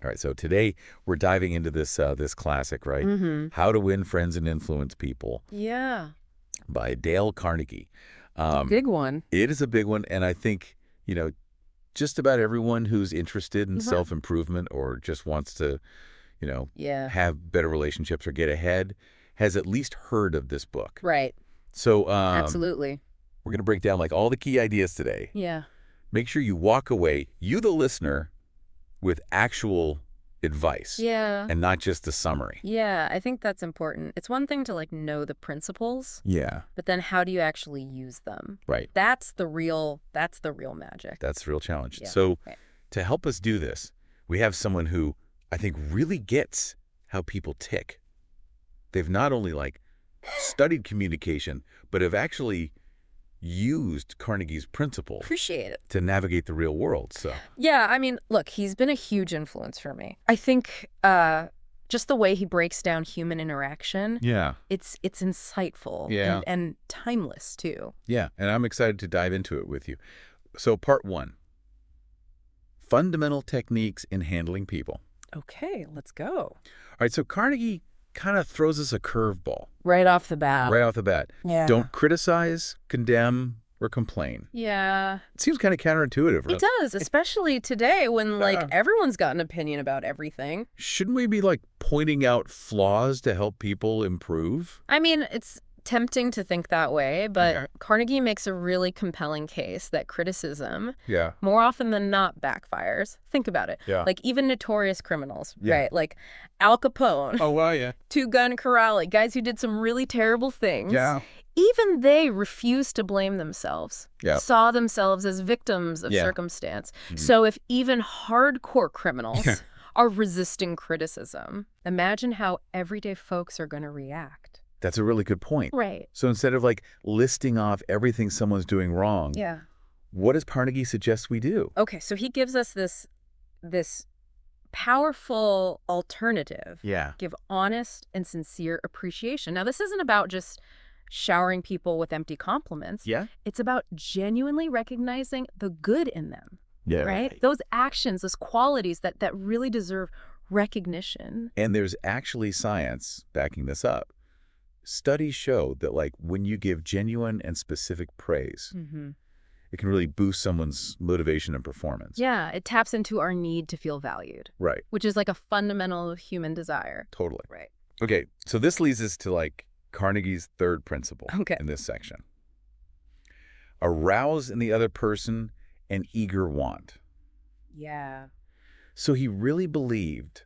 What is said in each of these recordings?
All right, so today we're diving into this classic, right? Mm-hmm. How to Win Friends and Influence People Yeah. by Dale Carnegie. Big one. It is a big one, and I think, just about everyone who's interested in Mhm. self-improvement or just wants to, Yeah. have better relationships or get ahead has at least heard of this book. Right. So Absolutely. we're going to break down like all the key ideas today. Yeah. Make sure you walk away, you the listener, with actual advice Yeah. and not just a summary. Yeah, I think that's important. It's one thing to know the principles, Yeah, but then how do you actually use them? right. That's the real magic. That's the real challenge. Yeah. So Right. to help us do this, we have someone who I think really gets how people tick. They've not only studied communication, but have actually used Carnegie's principle Appreciate it. to navigate the real world. So Yeah, I mean, look, he's been a huge influence for me. I think just the way he breaks down human interaction, yeah, it's insightful Yeah. and timeless too. yeah, and I'm excited to dive into it with you. So part 1, fundamental techniques in handling people. Okay, let's go. All right, so Carnegie kind of throws us a curveball Right off the bat. right off the bat. Yeah. Don't criticize, condemn, or complain. Yeah. It seems kind of counterintuitive, right? It does, especially today when Yeah. everyone's got an opinion about everything. Shouldn't we be pointing out flaws to help people improve? I mean, it's tempting to think that way, but Yeah. Carnegie makes a really compelling case that criticism, Yeah. more often than not, backfires. Think about it. Yeah. Even notorious criminals, Yeah. right? Like Al Capone, Oh, well, yeah. Two-Gun Karate, guys who did some really terrible things. Yeah. Even they refused to blame themselves, Yeah. saw themselves as victims of Yeah. circumstance. Mhm. So if even hardcore criminals Yeah. are resisting criticism, imagine how everyday folks are going to react. That's a really good point. Right. So instead of listing off everything someone's doing wrong, Yeah. what does Carnegie suggest we do? Okay, so he gives us this powerful alternative. Yeah. Give honest and sincere appreciation. Now, this isn't about just showering people with empty compliments. Yeah? It's about genuinely recognizing the good in them, Yeah. right? Those actions, those qualities that really deserve recognition. And there's actually science backing this up. Studies show that when you give genuine and specific praise, Mm-hmm. it can really boost someone's motivation and performance. Yeah, it taps into our need to feel valued, Right. which is a fundamental human desire. Totally. Right. Okay, so this leads us to Carnegie's third principle Okay. in this section. Arouse in the other person an eager want. Yeah. So he really believed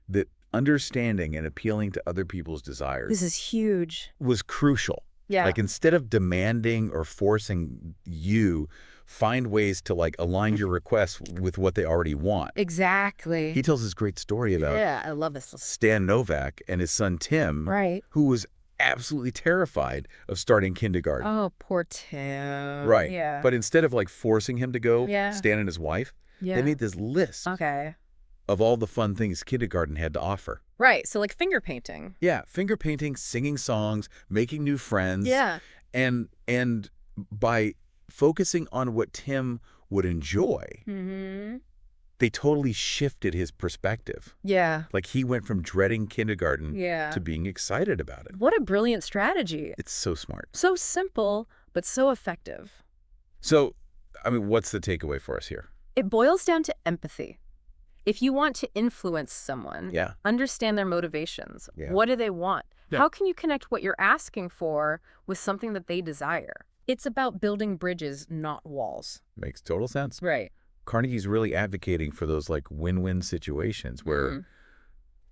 that understanding and appealing to other people's desires This is huge. was crucial. Yeah. Instead of demanding or forcing you, find ways to align your requests with what they already want. Exactly. He tells this great story about Yeah, I love this. Stan Novak and his son Tim, Right. who was absolutely terrified of starting kindergarten. Oh, poor Tim. Right. Yeah. But instead of forcing him to go, Yeah. Stan and his wife, yeah. they made this list Okay. of all the fun things kindergarten had to offer. Right. So finger painting. Yeah, finger painting, singing songs, making new friends. Yeah. And by focusing on what Tim would enjoy, Mm-hmm. they totally shifted his perspective. Yeah. He went from dreading kindergarten Yeah. to being excited about it. What a brilliant strategy. It's so smart. So simple, but so effective. So, what's the takeaway for us here? It boils down to empathy. If you want to influence someone, Yeah. understand their motivations. Yeah. What do they want? Yeah. How can you connect what you're asking for with something that they desire? It's about building bridges, not walls. Makes total sense. Right. Carnegie's really advocating for those win-win situations where Mhm.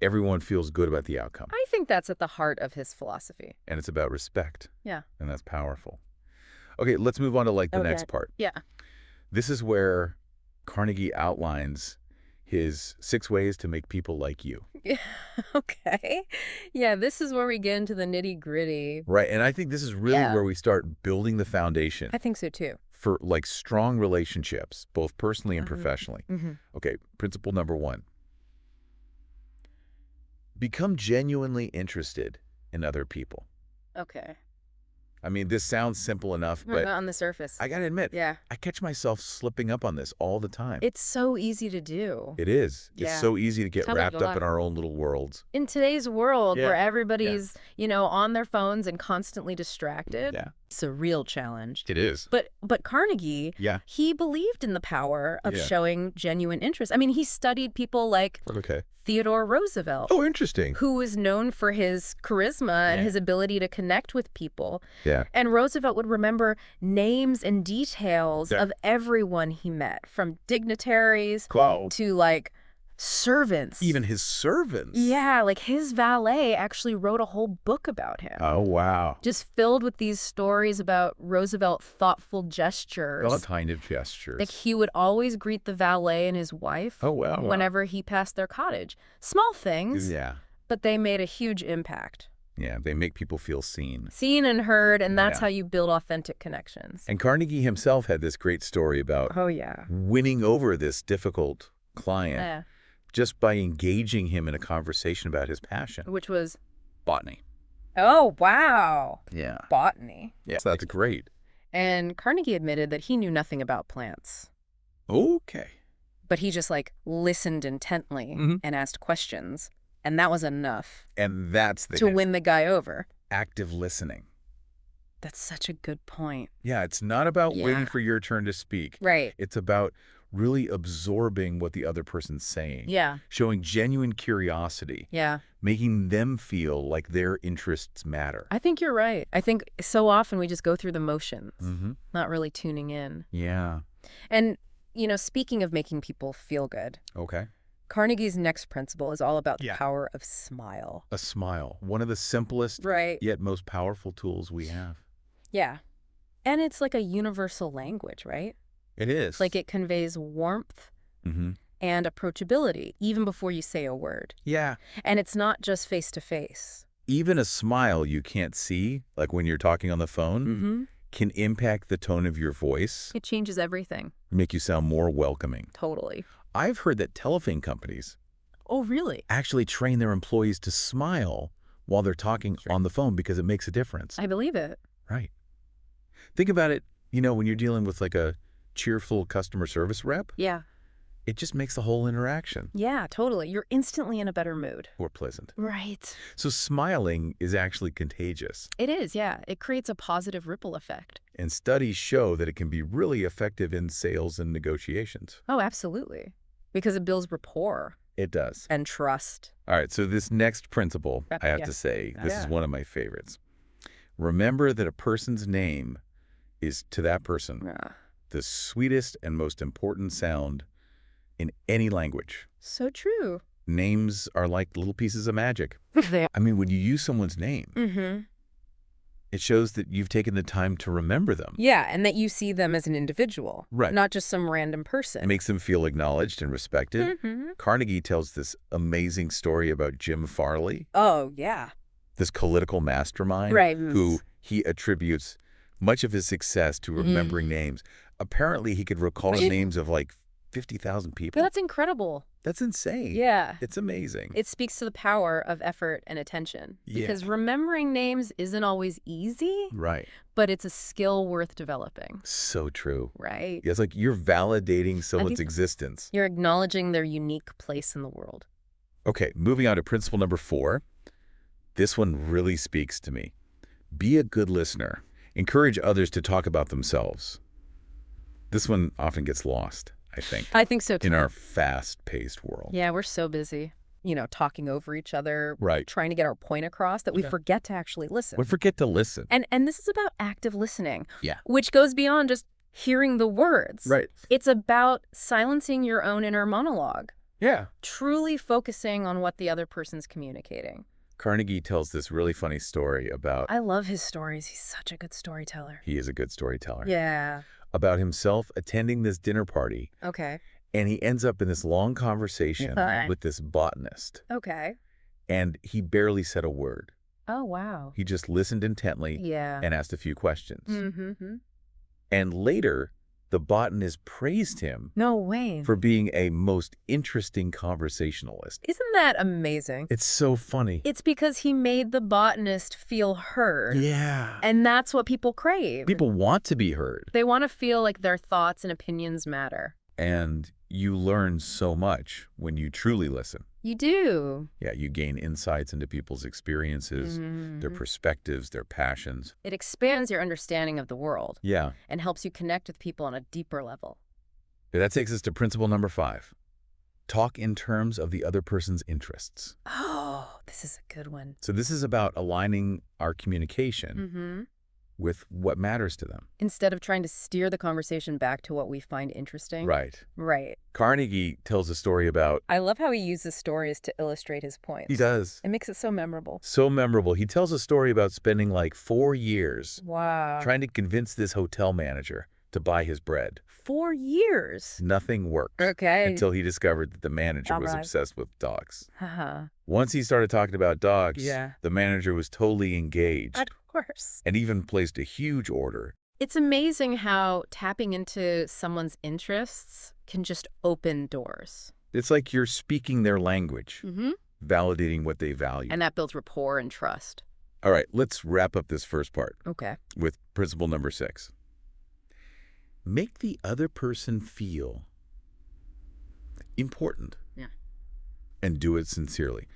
everyone feels good about the outcome. I think that's at the heart of his philosophy. And it's about respect. Yeah. And that's powerful. Okay, let's move on to the next part. Yeah. This is where Carnegie outlines his 6 ways to make people like you. Okay. Yeah, this is where we get into the nitty-gritty. Right, and I think this is really Yeah. where we start building the foundation I think so too. for strong relationships, both personally and Mhm. professionally. Mm-hmm. Okay, principle number 1. Become genuinely interested in other people. Okay. I mean, this sounds simple enough, but Not on the surface. I got to admit, Yeah. I catch myself slipping up on this all the time. It's so easy to do. It is. Yeah. It's so easy to get Tell me wrapped a lot. up in our own little worlds. In today's world Yeah. where everybody's, on their phones and constantly distracted, Yeah. it's a real challenge. It is. But Carnegie, Yeah. he believed in the power of Yeah. showing genuine interest. I mean, he studied people like Okay. Theodore Roosevelt, Oh, interesting. who was known for his charisma and his ability to connect with people. Yeah. And Roosevelt would remember names and details Yeah. of everyone he met, from dignitaries Wow. to like servants. Even his servants. Yeah, like his valet actually wrote a whole book about him. Oh, wow. Just filled with these stories about Roosevelt thoughtful gestures. All kind of gestures. Like he would always greet the valet and his wife Oh, wow. whenever he passed their cottage. Small things, Yeah. but they made a huge impact. Yeah, they make people feel seen. Seen and heard, and that's Yeah. how you build authentic connections. And Carnegie himself had this great story about Oh, yeah. winning over this difficult client Yeah. just by engaging him in a conversation about his passion. Which was, Botany. oh, wow, Yeah. botany. Yeah, that's great. And Carnegie admitted that he knew nothing about plants. Okay. But he just like listened intently and asked questions. And that was enough And that's the to hint. win the guy over. Active listening. That's such a good point. Yeah, it's not about Yeah. waiting for your turn to speak. Right. It's about really absorbing what the other person's saying. Yeah. Showing genuine curiosity. Yeah. Making them feel like their interests matter. I think you're right. I think so often we just go through the motions, Mm-hmm. not really tuning in. Yeah. And, speaking of making people feel good, Okay. Carnegie's next principle is all about the Yeah. power of smile. A smile. One of the simplest Right. yet most powerful tools we have. Yeah. And it's like a universal language, right? It is. Like it conveys warmth Mm-hmm. and approachability even before you say a word. Yeah. And it's not just face to face. Even a smile you can't see, like when you're talking on the phone, Mm-hmm. can impact the tone of your voice, It changes everything. make you sound more welcoming. Totally. I've heard that telephone companies Oh, really? actually train their employees to smile while they're talking on the phone because it makes a difference. I believe it. Right. Think about it, when you're dealing with like a cheerful customer service rep, Yeah. it just makes the whole interaction Yeah, totally. You're instantly in a better mood. more pleasant. Right. So smiling is actually contagious, It is, yeah. It creates a positive ripple effect. and studies show that it can be really effective in sales and negotiations. Oh, absolutely. Because it builds rapport It does. and trust. All right, so this next principle, I have Yeah. to say, this is Yeah. one of my favorites. Remember that a person's name is, to that person, Yeah. the sweetest and most important sound in any language. So true. Names are like little pieces of magic. They I mean, when you use someone's name, Mm-hmm. it shows that you've taken the time to remember them. Yeah, and that you see them as an individual. Right. Not just some random It person. makes them feel acknowledged and respected. Mm-hmm. Carnegie tells this amazing story about Jim Farley, Oh, yeah. this political mastermind, Right. who he attributes much of his success to remembering names. Apparently, he could recall the names of like 50,000 people. That's incredible. That's insane. Yeah. It's amazing. It speaks to the power of effort and attention. Yeah. Because remembering names isn't always easy, Right. but it's a skill worth developing. So true. Right? It's like you're validating someone's think- existence. You're acknowledging their unique place in the world. Okay, moving on to principle number 4. This one really speaks to me. Be a good listener. Encourage others to talk about themselves. This one often gets lost, I think, I think so too. in our fast-paced world. Yeah, we're so busy, talking over each other, Right. trying to get our point across that we Yeah. forget to actually listen. We forget to listen. And this is about active listening. Yeah. Which goes beyond just hearing the words. Right. It's about silencing your own inner monologue, Yeah. truly focusing on what the other person's communicating. Carnegie tells this really funny story about, I love his stories. He's such a good storyteller. he is a good storyteller, Yeah. about himself attending this dinner party, Okay. and he ends up in this long conversation Yeah. with this botanist, Okay. and he barely said a word. Oh, wow. He just listened intently Yeah. and asked a few questions. Mm-hmm. And later, the botanist praised him No way. for being a most interesting conversationalist. Isn't that amazing? It's so funny. It's because he made the botanist feel heard. Yeah. And that's what people crave. People want to be heard. They want to feel like their thoughts and opinions matter. And you learn so much when you truly listen. You do. Yeah, you gain insights into people's experiences, their perspectives, their passions. It expands your understanding of the world Yeah. and helps you connect with people on a deeper level. That takes us to principle number 5. Talk in terms of the other person's interests. Oh, this is a good one. So this is about aligning our communication with what matters to them. Instead of trying to steer the conversation back to what we find interesting. Right. Right. Carnegie tells a story about... I love how he uses stories to illustrate his points. He does. It makes it so memorable. So memorable. He tells a story about spending like 4 years Wow. trying to convince this hotel manager to buy his bread. 4 years. Nothing worked. Okay. Until he discovered that the manager was Alright. obsessed with dogs. Haha. Once he started talking about dogs, Yeah. the manager was totally engaged Of course. and even placed a huge order. It's amazing how tapping into someone's interests can just open doors. It's like you're speaking their language, Mm-hmm. validating what they value. And that builds rapport and trust. All right, let's wrap up this first part Okay. with principle number 6. Make the other person feel important. Yeah. And do it sincerely.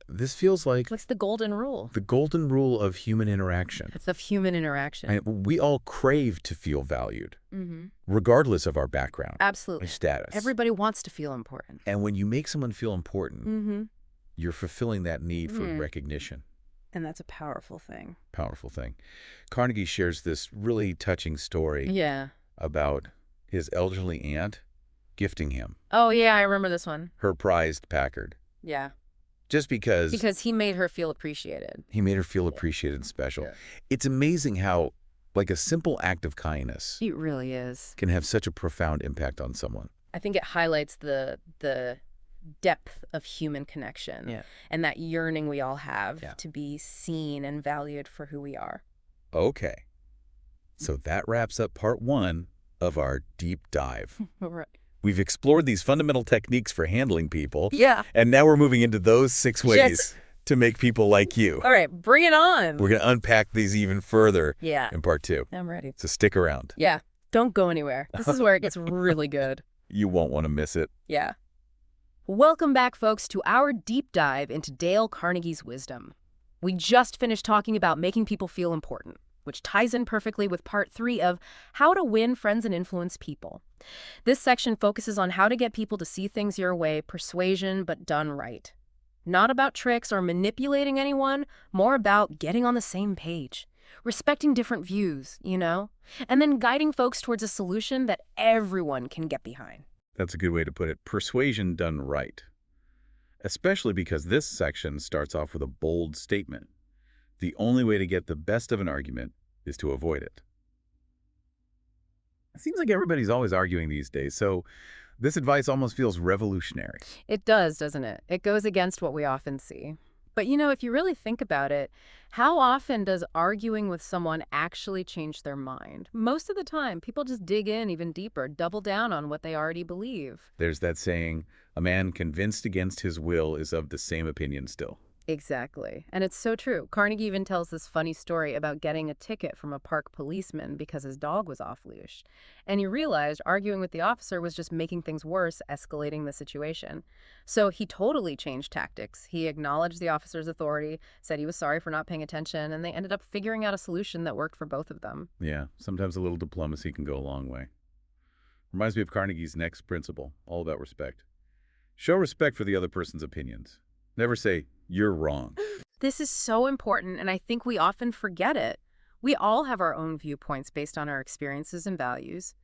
This feels like What's the golden rule? the golden rule of human interaction. It's of human interaction. And we all crave to feel valued, Mm-hmm. regardless of our background, Absolutely. our status. Everybody wants to feel important. And when you make someone feel important, Mm-hmm. you're fulfilling that need for Mm. recognition. And that's a powerful thing. Powerful thing. Carnegie shares this really touching story Yeah. about his elderly aunt gifting him Oh, yeah, I remember this one. her prized Packard. Yeah. Just because Because he made her feel appreciated. he made her feel appreciated and special. Yeah. It's amazing how, like, a simple act of kindness It really is. can have such a profound impact on someone. I think it highlights the depth of human connection. Yeah. And that yearning we all have Yeah. to be seen and valued for who we are. Okay. So that wraps up part 1 of our deep dive. Right. We've explored these fundamental techniques for handling people. Yeah. And now we're moving into those 6 ways Yes. to make people like you. All right, bring it on. We're going to unpack these even further Yeah. in part 2. I'm ready. So stick around. Yeah. Don't go anywhere. This is where it gets really good. You won't want to miss it. Yeah. Welcome back, folks, to our deep dive into Dale Carnegie's wisdom. We just finished talking about making people feel important, which ties in perfectly with part 3 of How to Win Friends and Influence People. This section focuses on how to get people to see things your way, persuasion, but done right. Not about tricks or manipulating anyone, more about getting on the same page, respecting different views, and then guiding folks towards a solution that everyone can get behind. That's a good way to put it. Persuasion done right. Especially because this section starts off with a bold statement. The only way to get the best of an argument is to avoid it. It seems like everybody's always arguing these days, so this advice almost feels revolutionary. It does, doesn't it? It goes against what we often see. But if you really think about it, how often does arguing with someone actually change their mind? Most of the time, people just dig in even deeper, double down on what they already believe. There's that saying, a man convinced against his will is of the same opinion still. Exactly. And it's so true. Carnegie even tells this funny story about getting a ticket from a park policeman because his dog was off leash. And he realized arguing with the officer was just making things worse, escalating the situation. So he totally changed tactics. He acknowledged the officer's authority, said he was sorry for not paying attention, and they ended up figuring out a solution that worked for both of them. Yeah, sometimes a little diplomacy can go a long way. Reminds me of Carnegie's next principle, all about respect. Show respect for the other person's opinions. Never say, you're wrong. This is so important, and I think we often forget it. We all have our own viewpoints based on our experiences and values.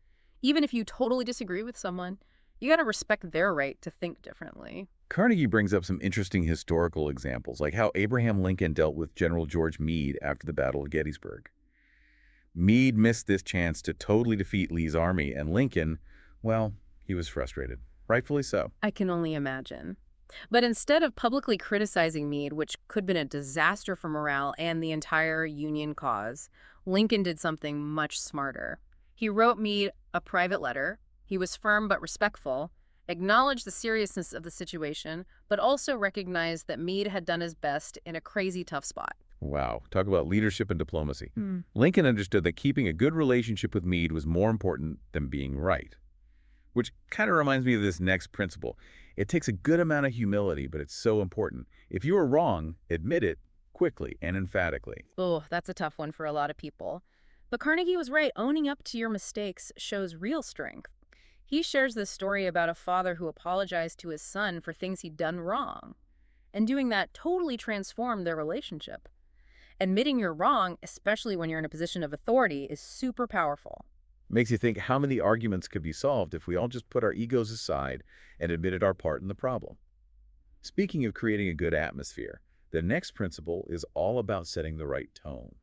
Even if you totally disagree with someone, you got to respect their right to think differently. Carnegie brings up some interesting historical examples, like how Abraham Lincoln dealt with General George Meade after the Battle of Gettysburg. Meade missed this chance to totally defeat Lee's army, and Lincoln, well, he was frustrated. Rightfully so. I can only imagine. But instead of publicly criticizing Meade, which could have been a disaster for morale and the entire Union cause, Lincoln did something much smarter. He wrote Meade a private letter. He was firm but respectful, acknowledged the seriousness of the situation, but also recognized that Meade had done his best in a crazy tough spot. Wow, talk about leadership and diplomacy. Hmm. Lincoln understood that keeping a good relationship with Meade was more important than being right. Which kind of reminds me of this next principle. It takes a good amount of humility, but it's so important. If you are wrong, admit it quickly and emphatically. Oh, that's a tough one for a lot of people. But Carnegie was right. Owning up to your mistakes shows real strength. He shares this story about a father who apologized to his son for things he'd done wrong. And doing that totally transformed their relationship. Admitting you're wrong, especially when you're in a position of authority, is super powerful. Makes you think how many arguments could be solved if we all just put our egos aside and admitted our part in the problem. Speaking of creating a good atmosphere, the next principle is all about setting the right tone.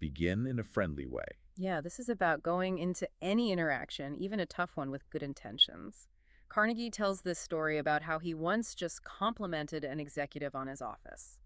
Begin in a friendly way. Yeah, this is about going into any interaction, even a tough one, with good intentions. Carnegie tells this story about how he once just complimented an executive on his office.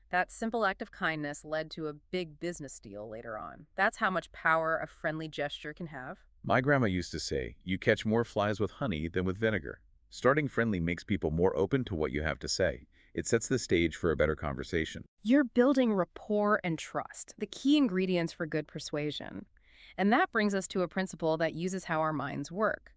That simple act of kindness led to a big business deal later on. That's how much power a friendly gesture can have. My grandma used to say, you catch more flies with honey than with vinegar. Starting friendly makes people more open to what you have to say. It sets the stage for a better conversation. You're building rapport and trust, the key ingredients for good persuasion. And that brings us to a principle that uses how our minds work.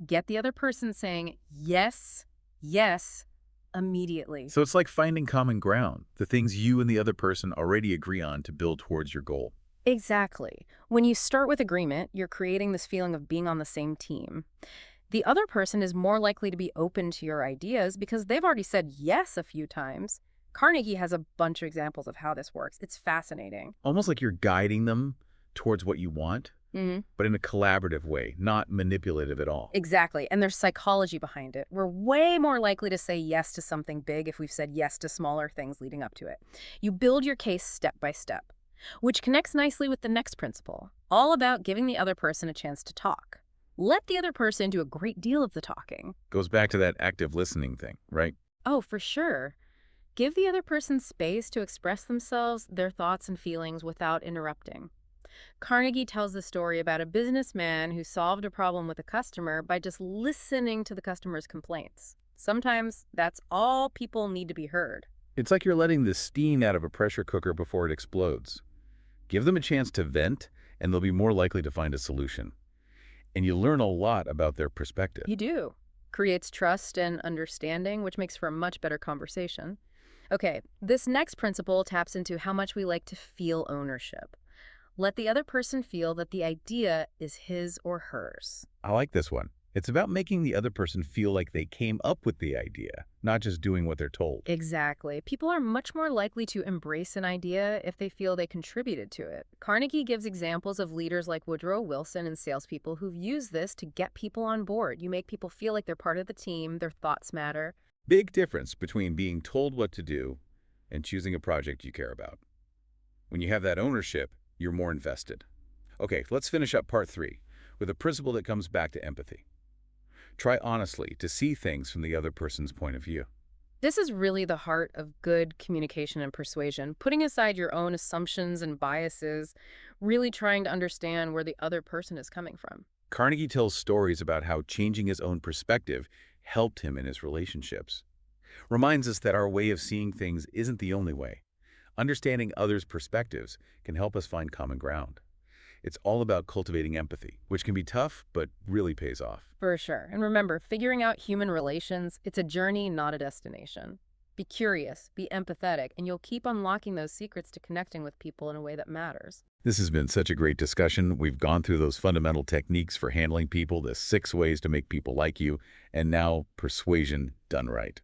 Get the other person saying yes, yes, immediately. So it's like finding common ground, the things you and the other person already agree on to build towards your goal. Exactly. When you start with agreement, you're creating this feeling of being on the same team. The other person is more likely to be open to your ideas because they've already said yes a few times. Carnegie has a bunch of examples of how this works. It's fascinating. Almost like you're guiding them towards what you want, but in a collaborative way, not manipulative at all. Exactly. And there's psychology behind it. We're way more likely to say yes to something big if we've said yes to smaller things leading up to it. You build your case step by step, which connects nicely with the next principle, all about giving the other person a chance to talk. Let the other person do a great deal of the talking. Goes back to that active listening thing, right? Oh, for sure. Give the other person space to express themselves, their thoughts and feelings without interrupting. Carnegie tells the story about a businessman who solved a problem with a customer by just listening to the customer's complaints. Sometimes that's all people need to be heard. It's like you're letting the steam out of a pressure cooker before it explodes. Give them a chance to vent, and they'll be more likely to find a solution. And you learn a lot about their perspective. You do. Creates trust and understanding, which makes for a much better conversation. Okay, this next principle taps into how much we like to feel ownership. Let the other person feel that the idea is his or hers. I like this one. It's about making the other person feel like they came up with the idea, not just doing what they're told. Exactly. People are much more likely to embrace an idea if they feel they contributed to it. Carnegie gives examples of leaders like Woodrow Wilson and salespeople who've used this to get people on board. You make people feel like they're part of the team, their thoughts matter. Big difference between being told what to do and choosing a project you care about. When you have that ownership, you're more invested. Okay, let's finish up part 3 with a principle that comes back to empathy. Try honestly to see things from the other person's point of view. This is really the heart of good communication and persuasion, putting aside your own assumptions and biases, really trying to understand where the other person is coming from. Carnegie tells stories about how changing his own perspective helped him in his relationships. Reminds us that our way of seeing things isn't the only way. Understanding others' perspectives can help us find common ground. It's all about cultivating empathy, which can be tough, but really pays off. For sure. And remember, figuring out human relations, it's a journey, not a destination. Be curious, be empathetic, and you'll keep unlocking those secrets to connecting with people in a way that matters. This has been such a great discussion. We've gone through those fundamental techniques for handling people, the 6 ways to make people like you, and now persuasion done right.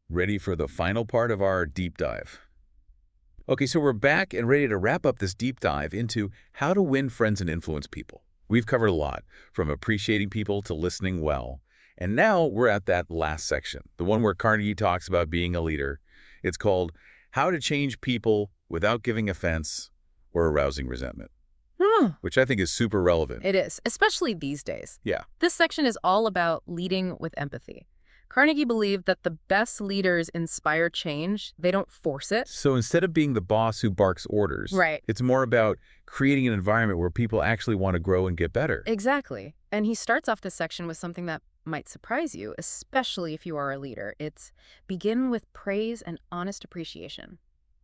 Ready for the final part of our deep dive? Okay, so we're back and ready to wrap up this deep dive into how to win friends and influence people. We've covered a lot, from appreciating people to listening well. And now we're at that last section, the one where Carnegie talks about being a leader. It's called How to Change People Without Giving Offense or Arousing Resentment, which I think is super relevant. It is, especially these days. Yeah. This section is all about leading with empathy. Carnegie believed that the best leaders inspire change. They don't force it. So instead of being the boss who barks orders, Right. it's more about creating an environment where people actually want to grow and get better. Exactly. And he starts off this section with something that might surprise you, especially if you are a leader. It's begin with praise and honest appreciation.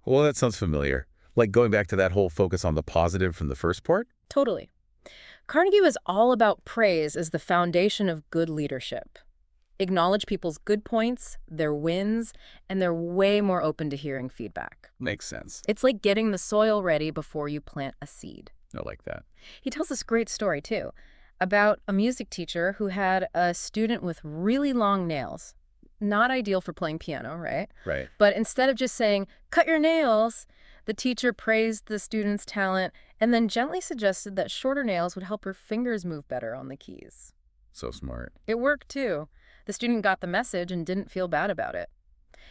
Well, that sounds familiar. Like going back to that whole focus on the positive from the first part? Totally. Carnegie was all about praise as the foundation of good leadership. Acknowledge people's good points, their wins, and they're way more open to hearing feedback. Makes sense. It's like getting the soil ready before you plant a seed. I like that. He tells this great story, too, about a music teacher who had a student with really long nails. Not ideal for playing piano, right? Right. But instead of just saying, cut your nails, the teacher praised the student's talent and then gently suggested that shorter nails would help her fingers move better on the keys. So smart. It worked, too. The student got the message and didn't feel bad about it.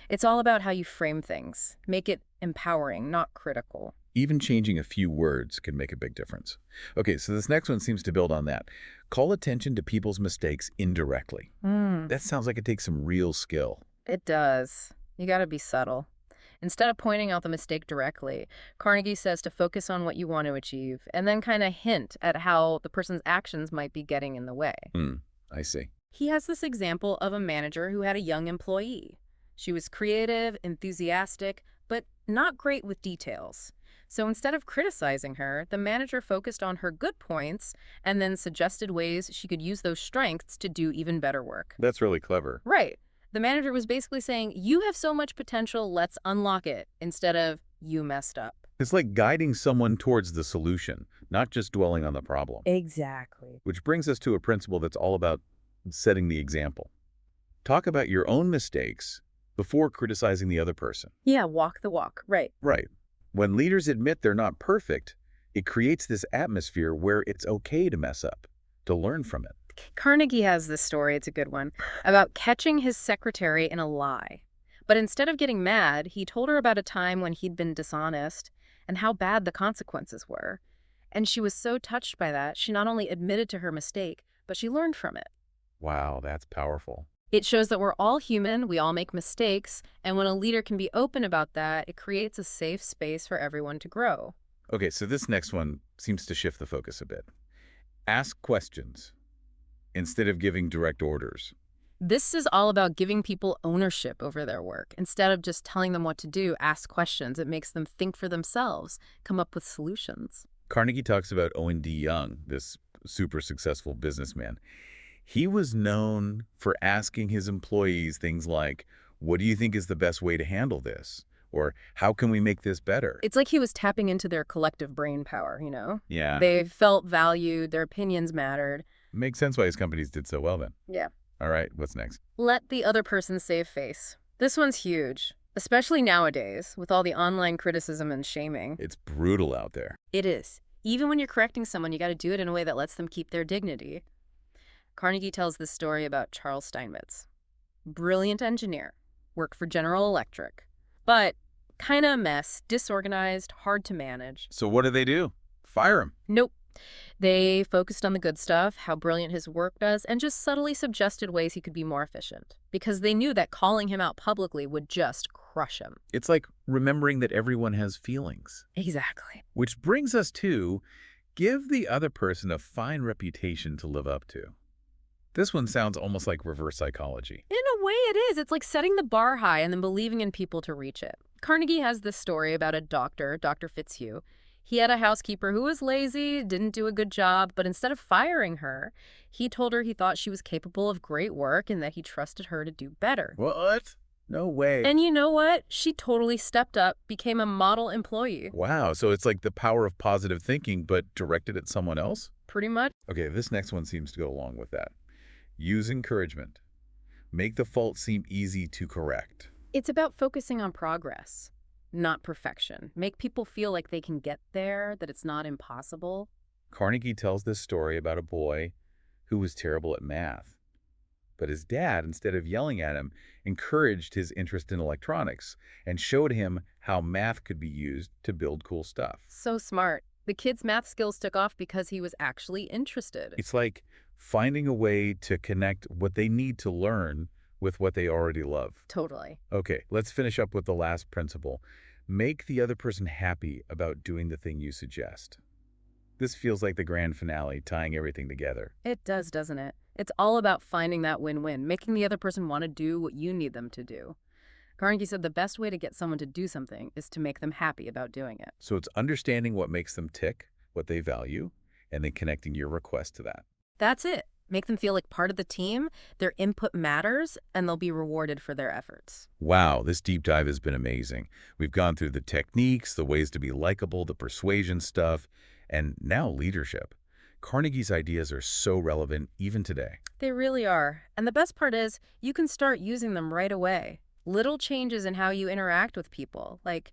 It's all about how you frame things. Make it empowering, not critical. Even changing a few words can make a big difference. Okay, so this next one seems to build on that. Call attention to people's mistakes indirectly. That sounds like it takes some real skill. It does. You gotta be subtle. Instead of pointing out the mistake directly, Carnegie says to focus on what you want to achieve and then kind of hint at how the person's actions might be getting in the way. I see. He has this example of a manager who had a young employee. She was creative, enthusiastic, but not great with details. So instead of criticizing her, the manager focused on her good points and then suggested ways she could use those strengths to do even better work. That's really clever. Right. The manager was basically saying, you have so much potential, let's unlock it, instead of, you messed up. It's like guiding someone towards the solution, not just dwelling on the problem. Exactly. Which brings us to a principle that's all about setting the example. Talk about your own mistakes before criticizing the other person. Yeah, walk the walk. Right. Right. When leaders admit they're not perfect, it creates this atmosphere where it's okay to mess up, to learn from it. Carnegie has this story, it's a good one, about catching his secretary in a lie. But instead of getting mad, he told her about a time when he'd been dishonest and how bad the consequences were. And she was so touched by that, she not only admitted to her mistake, but she learned from it. Wow, that's powerful. It shows that we're all human, we all make mistakes, and when a leader can be open about that, it creates a safe space for everyone to grow. Okay, so this next one seems to shift the focus a bit. Ask questions instead of giving direct orders. This is all about giving people ownership over their work. Instead of just telling them what to do, ask questions. It makes them think for themselves, come up with solutions. Carnegie talks about Owen D. Young, this super successful businessman. He was known for asking his employees things like, what do you think is the best way to handle this? Or how can we make this better? It's like he was tapping into their collective brain power, you know? Yeah. They felt valued, their opinions mattered. Makes sense why his companies did so well then. Yeah. All right, what's next? Let the other person save face. This one's huge, especially nowadays with all the online criticism and shaming. It's brutal out there. It is. Even when you're correcting someone, you got to do it in a way that lets them keep their dignity. Carnegie tells this story about Charles Steinmetz. Brilliant engineer, worked for General Electric, but kind of a mess, disorganized, hard to manage. So what do? Fire him. Nope. They focused on the good stuff, how brilliant his work does, and just subtly suggested ways he could be more efficient. Because they knew that calling him out publicly would just crush him. It's like remembering that everyone has feelings. Exactly. Which brings us to give the other person a fine reputation to live up to. This one sounds almost like reverse psychology. In a way it is. It's like setting the bar high and then believing in people to reach it. Carnegie has this story about a doctor, Dr. Fitzhugh. He had a housekeeper who was lazy, didn't do a good job, but instead of firing her, he told her he thought she was capable of great work and that he trusted her to do better. What? No way. And you know what? She totally stepped up, became a model employee. Wow, so it's like the power of positive thinking, but directed at someone else? Pretty much. Okay, this next one seems to go along with that. Use encouragement. Make the fault seem easy to correct. It's about focusing on progress, not perfection. Make people feel like they can get there, that it's not impossible. Carnegie tells this story about a boy who was terrible at math. But his dad, instead of yelling at him, encouraged his interest in electronics and showed him how math could be used to build cool stuff. So smart. The kid's math skills took off because he was actually interested. It's like finding a way to connect what they need to learn with what they already love. Totally. Okay, let's finish up with the last principle. Make the other person happy about doing the thing you suggest. This feels like the grand finale, tying everything together. It does, doesn't it? It's all about finding that win-win, making the other person want to do what you need them to do. Carnegie said the best way to get someone to do something is to make them happy about doing it. So it's understanding what makes them tick, what they value, and then connecting your request to that. That's it. Make them feel like part of the team, their input matters, and they'll be rewarded for their efforts. Wow, this deep dive has been amazing. We've gone through the techniques, the ways to be likable, the persuasion stuff, and now leadership. Carnegie's ideas are so relevant even today. They really are. And the best part is, you can start using them right away. Little changes in how you interact with people, like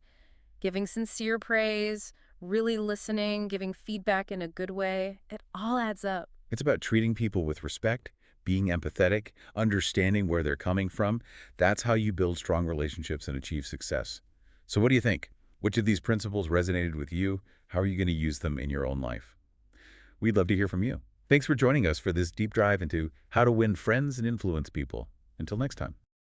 giving sincere praise, really listening, giving feedback in a good way, it all adds up. It's about treating people with respect, being empathetic, understanding where they're coming from. That's how you build strong relationships and achieve success. So what do you think? Which of these principles resonated with you? How are you going to use them in your own life? We'd love to hear from you. Thanks for joining us for this deep dive into how to win friends and influence people. Until next time.